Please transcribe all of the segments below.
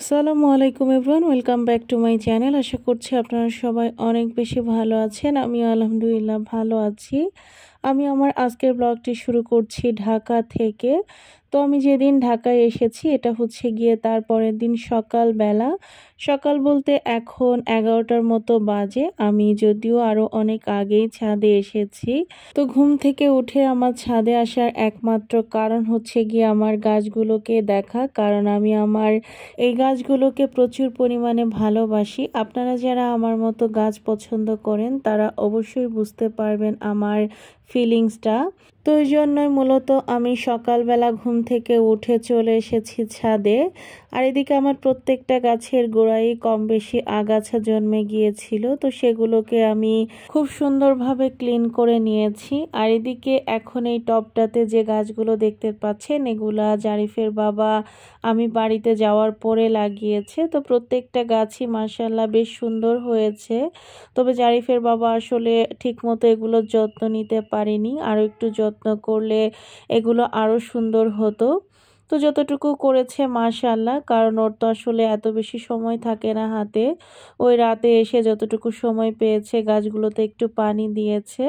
আসসালামু আলাইকুম everyone, welcome back to my channel. আশা করছি আপনারা সবাই অনেক বেশি ভালো আছেন। আমি আলহামদুলিল্লাহ ভালো আছি। আমি আমার আজকের ব্লগটি শুরু করছি ঢাকা থেকে। তো আমি যেদিন ঢাকায় এসেছি এটা হচ্ছে গিয়ে তার পরের দিন সকালবেলা। সকাল বলতে এখন 11টার মতো বাজে। আমি যদিও আরও অনেক আগেই ছাদে এসেছি। তো ঘুম থেকে উঠে আমার ছাদে আসার একমাত্র কারণ হচ্ছে গিয়ে আমার গাছগুলোকে দেখা, কারণ আমি আমার এই গাছগুলোকে প্রচুর পরিমাণে ভালোবাসি। আপনারা যারা আমার মতো গাছ পছন্দ করেন তারা অবশ্যই বুঝতে পারবেন আমার ফিলিংসটা। তো এই জন্যই মূলত আমি সকালবেলা ঘুম থেকে উঠে চলে এসেছি ছাদে। আর এদিকে আমার প্রত্যেকটা গাছের গোড়ায় কম বেশি আগাছা জন্মে গিয়েছিল, তো সেগুলোকে আমি খুব সুন্দরভাবে ক্লিন করে নিয়েছি। আর এদিকে এখন এই টবটাতে যে গাছগুলো দেখতে পাচ্ছেন এগুলা জারিফের বাবা আমি বাড়িতে যাওয়ার পরে লাগিয়েছে। তো প্রত্যেকটা গাছই মাশাআল্লাহ বেশ সুন্দর হয়েছে। তবে জারিফের বাবা আসলে ঠিকমতো এগুলোর যত্ন নিতে পারেনি, আরও একটু যত্ন করলে এগুলো আরও সুন্দর হতো। তো যতটুকু করেছে মাশাআল্লাহ, কারণ ওর তো আসলে এত বেশি সময় থাকে না হাতে। ওই রাতে এসে যতটুকু সময় পেয়েছে গাছগুলোতে একটু পানি দিয়েছে।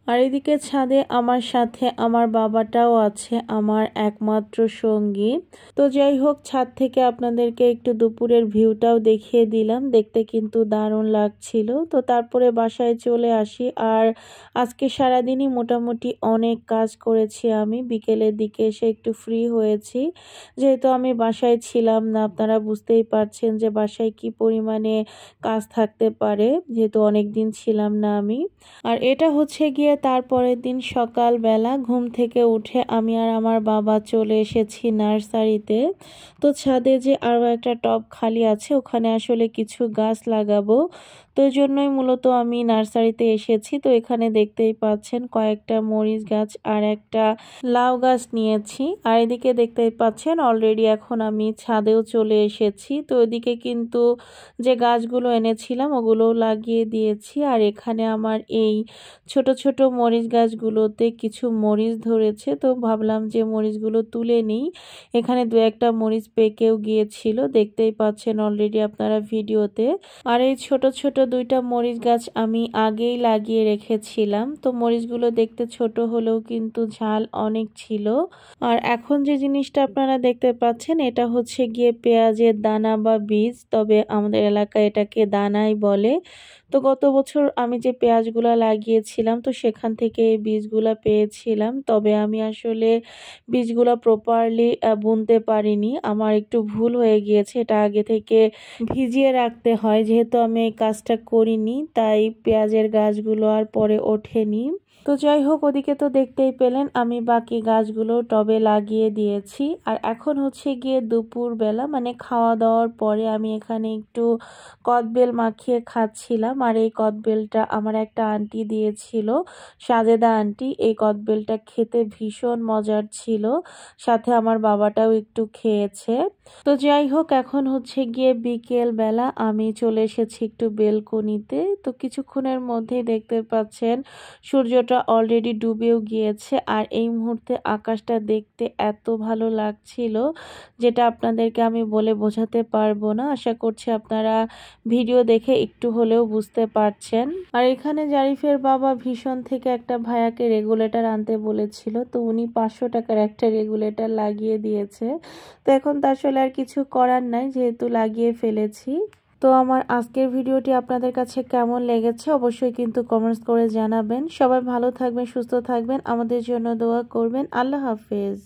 আর এদিকে ছাদে আমার সাথে আমার বাবাটাও আছে, আমার একমাত্র সঙ্গী। তো যাই হোক, ছাদ থেকে আপনাদেরকে একটু দুপুরের ভিউটাও দেখিয়ে দিলাম। দেখতে কিন্তু দারুণ লাগছিল। তো তারপরে বাসায় চলে আসি। আর আজকে সারাদিনই মোটামুটি অনেক কাজ করেছি আমি। বিকেলের দিকে এসে একটু ফ্রি হয়েছি, যেহেতু আমি বাসায় ছিলাম না। আপনারা বুঝতেই পারছেন যে বাসায় কি পরিমাণে কাজ থাকতে পারে, যেহেতু অনেক দিন ছিলাম না আমি। আর এটা হচ্ছে গিয়ে তারপরের দিন সকালবেলা ঘুম থেকে উঠে আমি আর আমার বাবা চলে এসেছি নার্সারিতে। তো ছাদে যে আরও একটা টব খালি আছে ওখানে আসলে কিছু গাছ লাগাবো, তো এই জন্যই মূলত আমি নার্সারিতে এসেছি। তো এখানে দেখতেই পাচ্ছেন কয়েকটা মরিচ গাছ আর একটা লাউ গাছ নিয়েছি। আর এদিকে দেখতেই পাচ্ছেন অলরেডি এখন আমি ছাদেও চলে এসেছি। তো এদিকে কিন্তু যে গাছগুলো এনেছিলাম ওগুলোও লাগিয়ে দিয়েছি। আর এখানে আমার এই ছোট ছোট মরিচ গাছগুলোতে কিছু মরিচ ধরেছে, তো ভাবলাম যে মরিচগুলো তুলে নিই। এখানে দু একটা মরিচ পেকেও গিয়েছিল, দেখতেই পাচ্ছেন অলরেডি আপনারা ভিডিওতে। আর এই ছোট ছোট দুইটা মরিচ গাছ আমি আগেই লাগিয়ে রেখেছিলাম। তো মরিচগুলো দেখতে ছোট হলেও কিন্তু ঝাল অনেক ছিল। আর এখন যে জিনিসটা আপনারা দেখতে পাচ্ছেন এটা হচ্ছে গিয়ে পেঁয়াজের দানা বা বীজ, তবে আমাদের এলাকায় এটাকে দানাই বলে। তো গত বছর আমি যে পেঁয়াজগুলো লাগিয়েছিলাম তো সেখান থেকে এই বীজগুলো পেয়েছিলাম, তবে আমি আসলে বীজগুলো প্রপারলি বুনতে পারিনি। আমার একটু ভুল হয়ে গিয়েছে, এটা আগে থেকে ভিজিয়ে রাখতে হয়। যেহেতু আমি এই কাজটা করিনি তাই পেঁয়াজের গাছগুলো আর পরে ওঠেনি। তো যাই হোক, ওদিকে তো দেখতেই পেলেন আমি বাকি গাছগুলো টবে লাগিয়ে দিয়েছি। আর এখন হচ্ছে গিয়ে দুপুর বেলা, মানে খাওয়া দাওয়ার পরে আমি এখানে একটু কদবেল মাখিয়ে খাচ্ছিলাম। আর এই কদবেলটা আমার একটা আন্টি দিয়েছিল, সাজেদা আন্টি। এই কদবেলটা খেতে ভীষণ মজার ছিল, সাথে আমার বাবাটাও একটু খেয়েছে। তো যাই হোক, এখন হচ্ছে গিয়ে বিকেল বেলা আমি চলে এসেছি একটু বেলকনিতে। তো কিছুক্ষণের মধ্যেই দেখতে পাচ্ছেন সূর্যটা অলরেডি ডুবেও গিয়েছে। আর এই মুহূর্তে আকাশটা দেখতে এত ভালো লাগছিল যেটা আপনাদেরকে আমি বলে বোঝাতে পারবো না। আশা করছি আপনারা ভিডিও দেখে একটু হলেও বুঝতে পারছেন। আর এখানে জারিফের বাবা ভীষণ থেকে একটা ভাইয়াকে রেগুলেটর আনতে বলেছিল, তো উনি 500 টাকার একটা রেগুলেটর লাগিয়ে দিয়েছে। তো এখন তো আসলে আর কিছু করার নাই, যেহেতু লাগিয়ে ফেলেছি। তো আমার আজকের ভিডিওটি আপনাদের কাছে কেমন লেগেছে অবশ্যই কিন্তু কমেন্টস করে জানাবেন। সবাই ভালো থাকবেন, সুস্থ থাকবেন, আমাদের জন্য দোয়া করবেন। আল্লাহ হাফেজ।